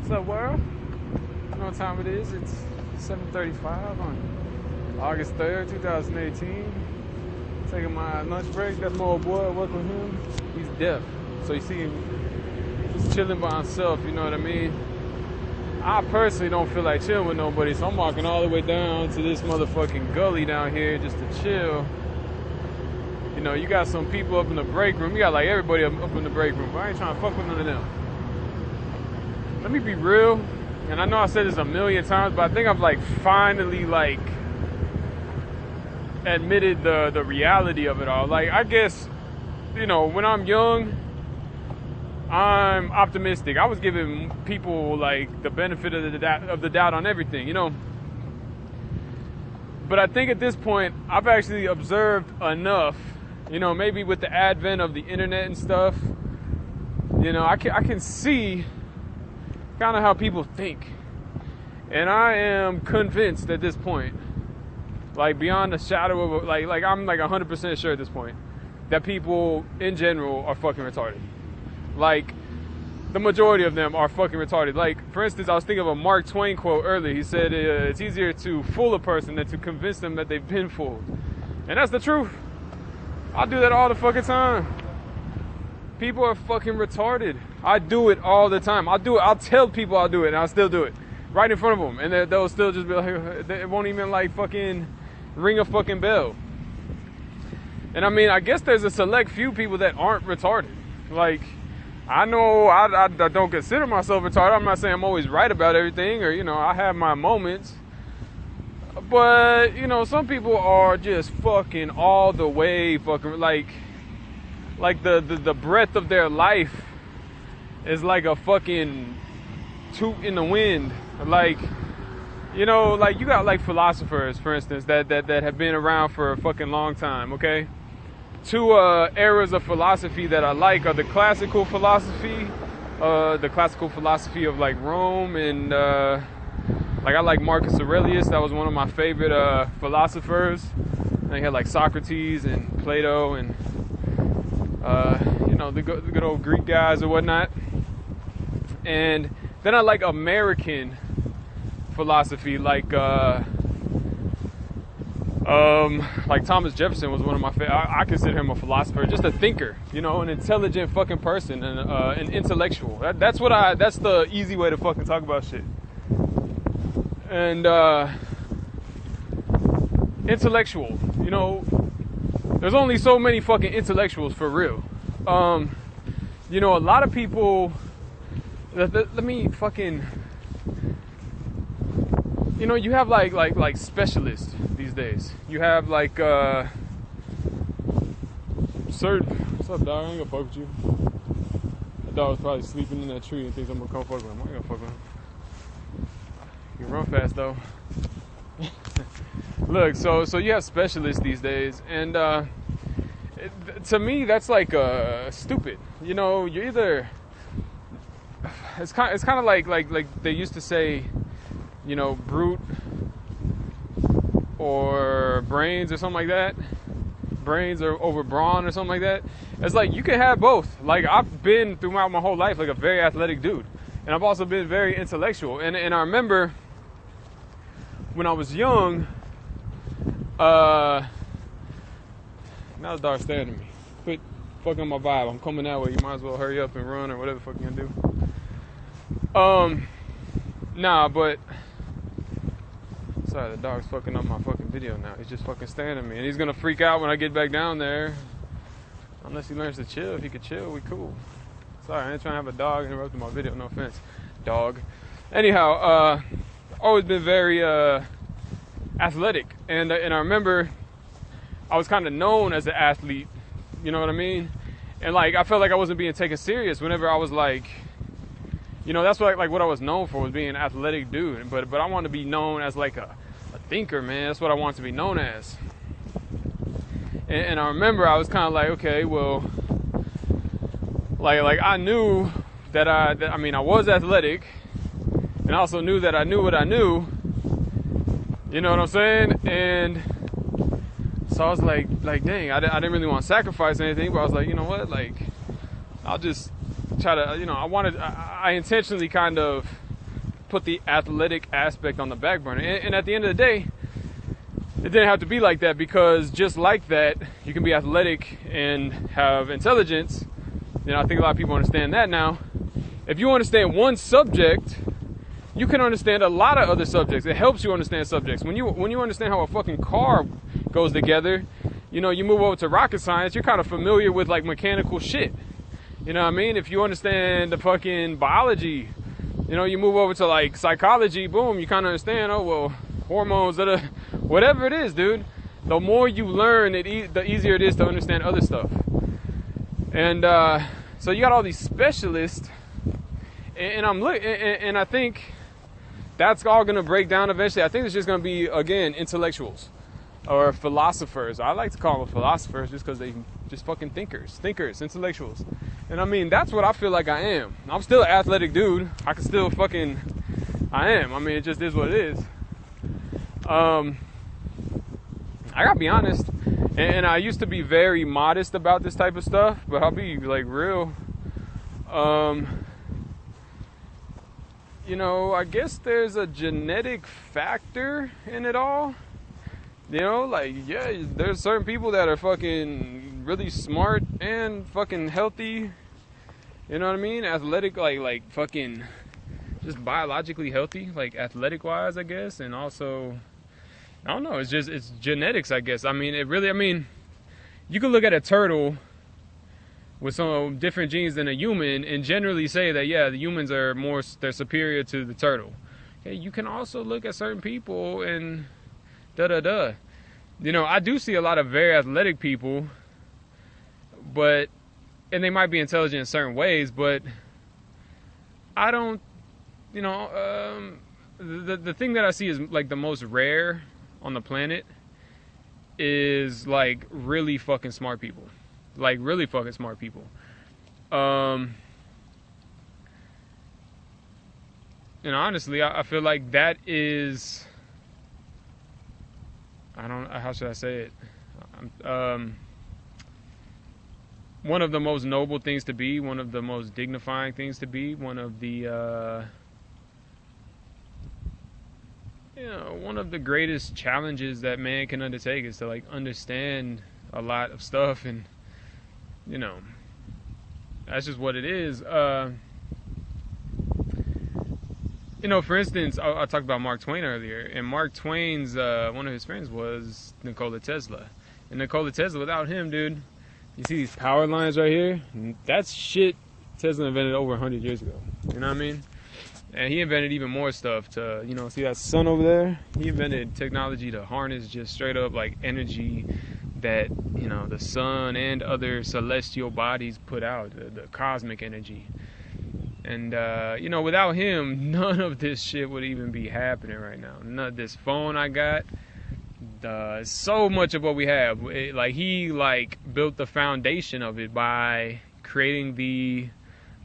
What's up, world? You know what time it is? It's 7:35 on August 3rd, 2018. Taking my lunch break. That's my old boy. I work with him. He's deaf. So you see him just chilling by himself, you know what I mean? I personally don't feel like chilling with nobody, so I'm walking all the way down to this motherfucking gully down here just to chill. You know, you got some people up in the break room. You got like everybody up in the break room, but I ain't trying to fuck with none of them. Let me be real, and I know I said this a million times, but I think I've like finally like admitted the reality of it all. Like, I guess, you know, when I'm young, I'm optimistic. I was giving people like the benefit of the doubt on everything, you know. But I think at this point, I've actually observed enough, you know, maybe with the advent of the internet and stuff, you know, I can see kind of how people think. And I am convinced at this point, like beyond a shadow of like I'm like 100% sure at this point that people in general are fucking retarded. Like, the majority of them are fucking retarded. Like, for instance, I was thinking of a Mark Twain quote earlier. He said, it's easier to fool a person than to convince them that they've been fooled. And that's the truth. I do that all the fucking time. People are fucking retarded. I do it all the time. I'll tell people I'll do it, and I'll still do it. Right in front of them. And they'll still just be like, it won't even like fucking ring a fucking bell. And I mean, I guess there's a select few people that aren't retarded. Like, I know I don't consider myself retarded. I'm not saying I'm always right about everything, or, you know, I have my moments. But, you know, some people are just fucking all the way fucking, like the breath of their life is like a fucking toot in the wind. Like, you know, like you got like philosophers, for instance, that have been around for a fucking long time, okay? Two eras of philosophy that I like are the classical philosophy of like Rome, and like I like Marcus Aurelius. That was one of my favorite philosophers. And they had like Socrates and Plato and you know, the good old Greek guys or whatnot. And then I like American philosophy, like Thomas Jefferson was one of my favorite. I consider him a philosopher, just a thinker, you know, an intelligent fucking person, and an intellectual. That's the easy way to fucking talk about shit. And intellectual, you know, there's only so many fucking intellectuals for real. You know, a lot of people. Let me fucking. You know, you have like specialists these days. You have like certain. What's up, dog? I ain't gonna fuck with you. That dog's probably sleeping in that tree and thinks I'm gonna come fuck with him. I ain't gonna fuck with him. You can run fast though. Look, so you have specialists these days, and to me that's like stupid. You know, you're either. It's kind of like they used to say, you know, brute or brains or something like that. Brains or over brawn or something like that. It's like you can have both. Like, I've been throughout my whole life like a very athletic dude, and I've also been very intellectual. And I remember when I was young, now the dog's staring at me. Quit fucking my vibe. I'm coming that way. You might as well hurry up and run or whatever the fuck you're gonna do. Nah, but sorry, the dog's fucking up my fucking video now. He's just fucking staring at me, and he's gonna freak out when I get back down there. Unless he learns to chill. If he could chill, we cool. Sorry, I ain't trying to have a dog interrupting my video. No offense, dog. Anyhow, always been very athletic, and I remember I was kind of known as an athlete. You know what I mean? And like, I felt like I wasn't being taken serious whenever I was like. You know, that's what I was known for, was being an athletic dude. But I wanted to be known as like a thinker, man. That's what I wanted to be known as. And I remember I was kind of like, okay, well, like I knew that I was athletic, and I also knew that I knew what I knew. You know what I'm saying? And so I was like, dang, I didn't really want to sacrifice anything, but I was like, you know what, like, I'll just try to, you know, I intentionally kind of put the athletic aspect on the back burner. And at the end of the day, it didn't have to be like that, because just like that, you can be athletic and have intelligence. You know, I think a lot of people understand that now. If you understand one subject, you can understand a lot of other subjects. It helps you understand subjects. When you understand how a fucking car goes together, you know, you move over to rocket science, you're kind of familiar with like mechanical shit. You know what I mean? If you understand the fucking biology, you know, you move over to like psychology, boom, you kind of understand, oh, well, hormones, whatever it is, dude. The more you learn, the easier it is to understand other stuff. And so you got all these specialists, and I think that's all gonna break down eventually. I think it's just gonna be, again, intellectuals or philosophers. I like to call them philosophers just because they just fucking thinkers, intellectuals. And I mean, that's what I feel like I am. I'm still an athletic dude. I am. I mean, it just is what it is. I gotta be honest, and I used to be very modest about this type of stuff, but I'll be like real. You know, I guess there's a genetic factor in it all. You know, like, yeah, there's certain people that are fucking really smart and fucking healthy. You know what I mean? Athletic, like fucking just biologically healthy, like athletic wise, I guess. And also, I don't know, it's genetics, I guess. I mean, you can look at a turtle with some different genes than a human and generally say that, yeah, the humans they're superior to the turtle. Okay, you can also look at certain people and You know, I do see a lot of very athletic people, and they might be intelligent in certain ways, but I don't, you know, the thing that I see is like the most rare on the planet is like really fucking smart people. Like really fucking smart people. And honestly, I feel like that is, how should I say it? One of the most noble things to be, one of the most dignifying things to be, one of the, one of the greatest challenges that man can undertake is to like understand a lot of stuff, and you know, that's just what it is. You know, for instance, I talked about Mark Twain earlier, and Mark Twain's one of his friends was Nikola Tesla. And Nikola Tesla, without him, dude, you see these power lines right here? That's shit Tesla invented over 100 years ago. You know what I mean? And he invented even more stuff to, you know, see that sun over there? He invented technology to harness just straight up like energy that, you know, the sun and other celestial bodies put out, the cosmic energy. And, you know, without him, none of this shit would even be happening right now. None of this phone I got, so much of what we have, he built the foundation of it by creating the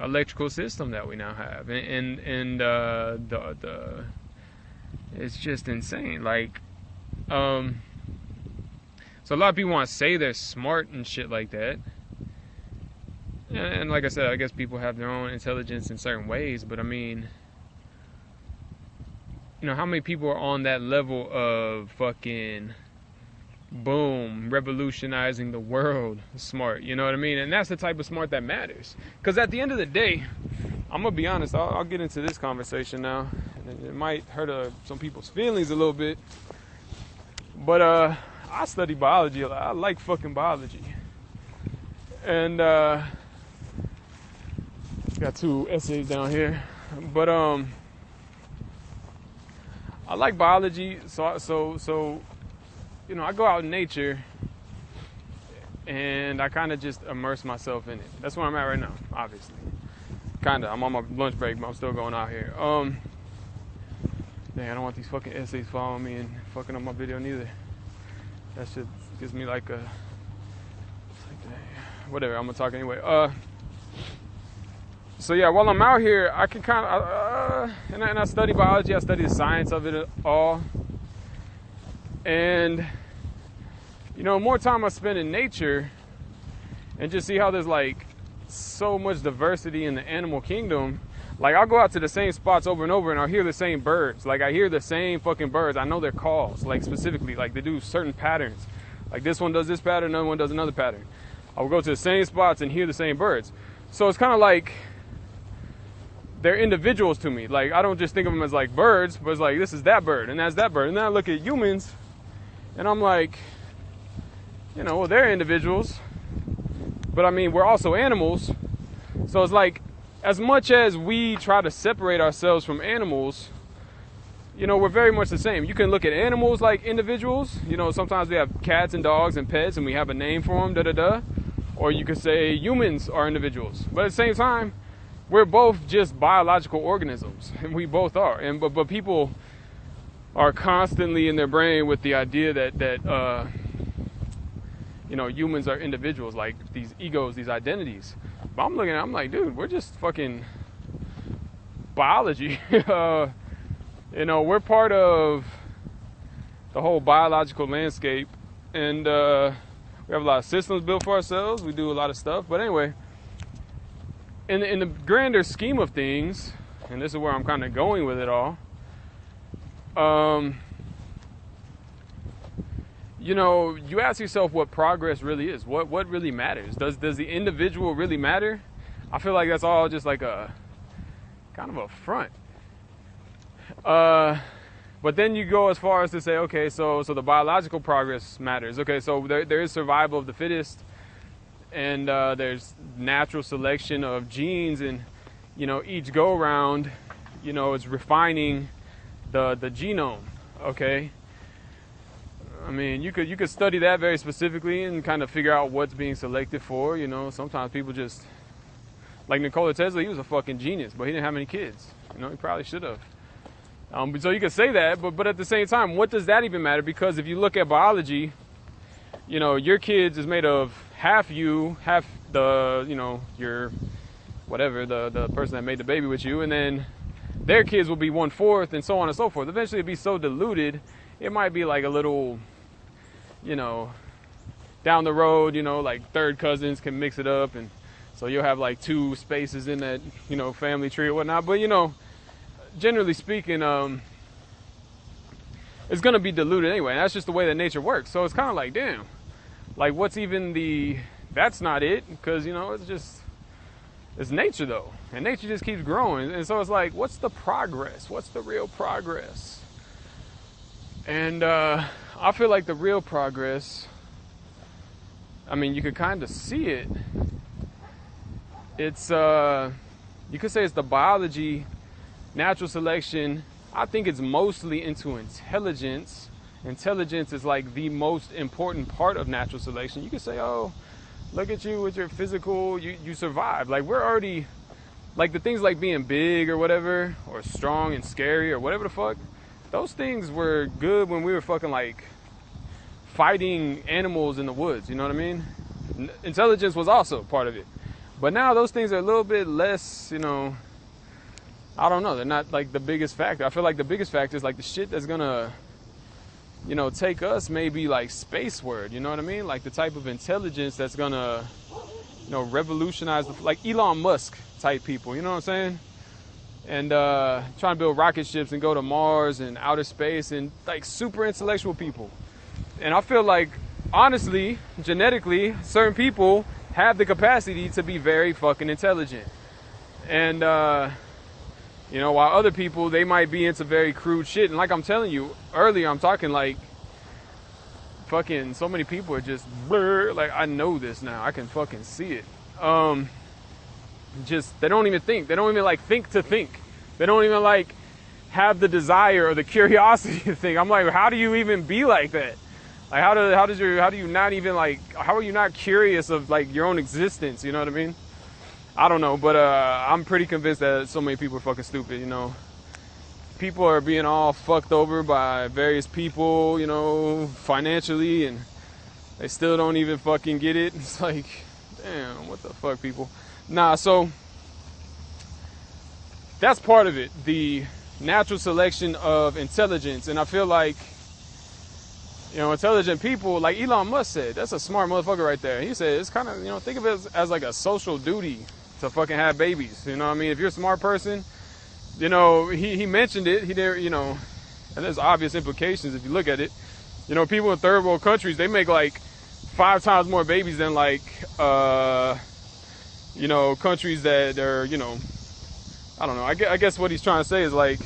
electrical system that we now have. And it's just insane. So a lot of people want to say they're smart and shit like that. And like I said, I guess people have their own intelligence in certain ways, but I mean, you know, how many people are on that level of fucking boom, revolutionizing the world smart, you know what I mean? And that's the type of smart that matters. Because at the end of the day, I'm going to be honest, I'll get into this conversation now, and it might hurt some people's feelings a little bit, but I study biology a lot. I like fucking biology. And got 2 essays down here, but I like biology, so you know, I go out in nature and I kind of just immerse myself in it. That's where I'm at right now, obviously. Kinda, I'm on my lunch break, but I'm still going out here. Dang, I don't want these fucking essays following me and fucking up my video neither. That shit gives me like whatever, I'm gonna talk anyway. So yeah, while I'm out here, I can kind of, and I study biology, I study the science of it all. And, you know, more time I spend in nature and just see how there's like so much diversity in the animal kingdom. Like, I'll go out to the same spots over and over, and I'll hear the same birds. Like, I hear the same fucking birds. I know their calls, like, specifically. Like, they do certain patterns. Like, this one does this pattern, another one does another pattern. I will go to the same spots and hear the same birds. So it's kind of like they're individuals to me. Like, I don't just think of them as, like, birds, but it's like, this is that bird, and that's that bird. And then I look at humans, and I'm like, you know, well, they're individuals. But, I mean, we're also animals. So it's like, as much as we try to separate ourselves from animals, you know, we're very much the same. You can look at animals like individuals. You know, sometimes we have cats and dogs and pets and we have a name for them, da-da-da. Or you could say humans are individuals. But at the same time, we're both just biological organisms. And we both are. But people are constantly in their brain with the idea that you know, humans are individuals, like these egos, these identities. But I'm looking at it, I'm like, dude, we're just fucking biology. You know, we're part of the whole biological landscape, and we have a lot of systems built for ourselves. We do a lot of stuff. But anyway, in the grander scheme of things, and this is where I'm kind of going with it all, you know, you ask yourself what progress really is. What really matters? Does the individual really matter? I feel like that's all just like a kind of a front. But then you go as far as to say, okay, so the biological progress matters. Okay, so there is survival of the fittest, and there's natural selection of genes, and you know, each go around, you know, is refining the genome. Okay. I mean, you could study that very specifically and kind of figure out what's being selected for. You know, sometimes people just, like Nikola Tesla, he was a fucking genius, but he didn't have any kids. You know, he probably should have. So you could say that, but at the same time, what does that even matter? Because if you look at biology, you know, your kids is made of half you, half the, you know, your, whatever, the person that made the baby with you, and then their kids will be 1/4, and so on and so forth. Eventually it'll be so diluted, it might be like a little, you know, down the road, you know, like third cousins can mix it up, and so you'll have like 2 spaces in that, you know, family tree or whatnot. But, you know, generally speaking, it's going to be diluted anyway. And that's just the way that nature works. So it's kind of like, damn, like what's even that's not it, because, you know, it's nature though. And nature just keeps growing. And so it's like, what's the progress? What's the real progress? And I feel like the real progress, I mean, you could kind of see it. It's, you could say it's the biology, natural selection. I think it's mostly into intelligence. Intelligence is like the most important part of natural selection. You could say, oh, look at you with your physical, you survived. Like, we're already, like the things like being big or whatever, or strong and scary or whatever the fuck, those things were good when we were fucking like fighting animals in the woods, you know what I mean? Intelligence was also part of it. But now those things are a little bit less, you know, I don't know, they're not like the biggest factor. I feel like the biggest factor is like the shit that's gonna, you know, take us maybe like spaceward, you know what I mean? Like the type of intelligence that's gonna, you know, revolutionize, like Elon Musk type people, you know what I'm saying? And trying to build rocket ships and go to Mars and outer space, and like super intellectual people. And I feel like, honestly, genetically, certain people have the capacity to be very fucking intelligent. And, you know, while other people, they might be into very crude shit. And like I'm telling you earlier, I'm talking like fucking so many people are just blur. Like, I know this now. I can fucking see it. Just, they don't even think. They don't even like think to think. They don't even like have the desire or the curiosity to think. I'm like, how do you even be like that? Like, how do you not even like, how are you not curious of like your own existence? You know what I mean? I don't know, but I'm pretty convinced that so many people are fucking stupid, you know. People are being all fucked over by various people, you know, financially, and they still don't even fucking get it. It's like, damn, what the fuck, people? Nah, so that's part of it, the natural selection of intelligence. And I feel like, you know, intelligent people, like Elon Musk said, that's a smart motherfucker right there. He said, it's kind of, you know, think of it as like a social duty to fucking have babies. You know what I mean? If you're a smart person, you know, he mentioned it. He didn't, you know, and there's obvious implications if you look at it. You know, people in third world countries, they make like 5 times more babies than like, you know, countries that are, you know, I don't know. I guess what he's trying to say is like,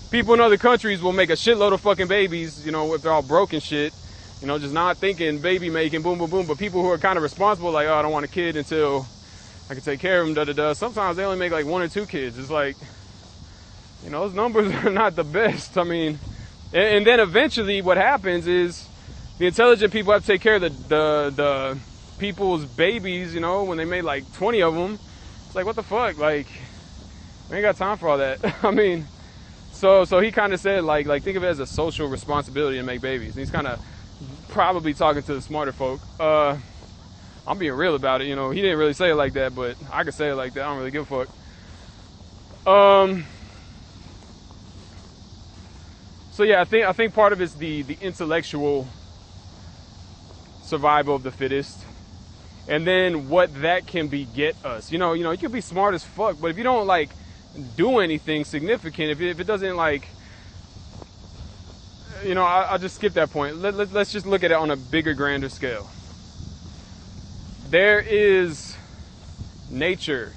people in other countries will make a shitload of fucking babies, you know, if they're all broken shit, you know, just not thinking baby making, boom, boom, boom. But people who are kind of responsible, like, oh, I don't want a kid until I can take care of them, da, da, da. Sometimes they only make like 1 or 2 kids. It's like, you know, those numbers are not the best. I mean, and then eventually what happens is the intelligent people have to take care of the people's babies, you know, when they made like 20 of them. It's like, what the fuck? Like, we ain't got time for all that. I mean, so he kind of said, like think of it as a social responsibility to make babies. And he's kind of probably talking to the smarter folk. I'm being real about it, you know. He didn't really say it like that, but I could say it like that. I don't really give a fuck. So yeah, I think part of it's the intellectual survival of the fittest, and then what that can beget us. You know, you can be smart as fuck, but if you don't like do anything significant, if it doesn't like, you know, I'll just skip that point. Let's just look at it on a bigger, grander scale. There is nature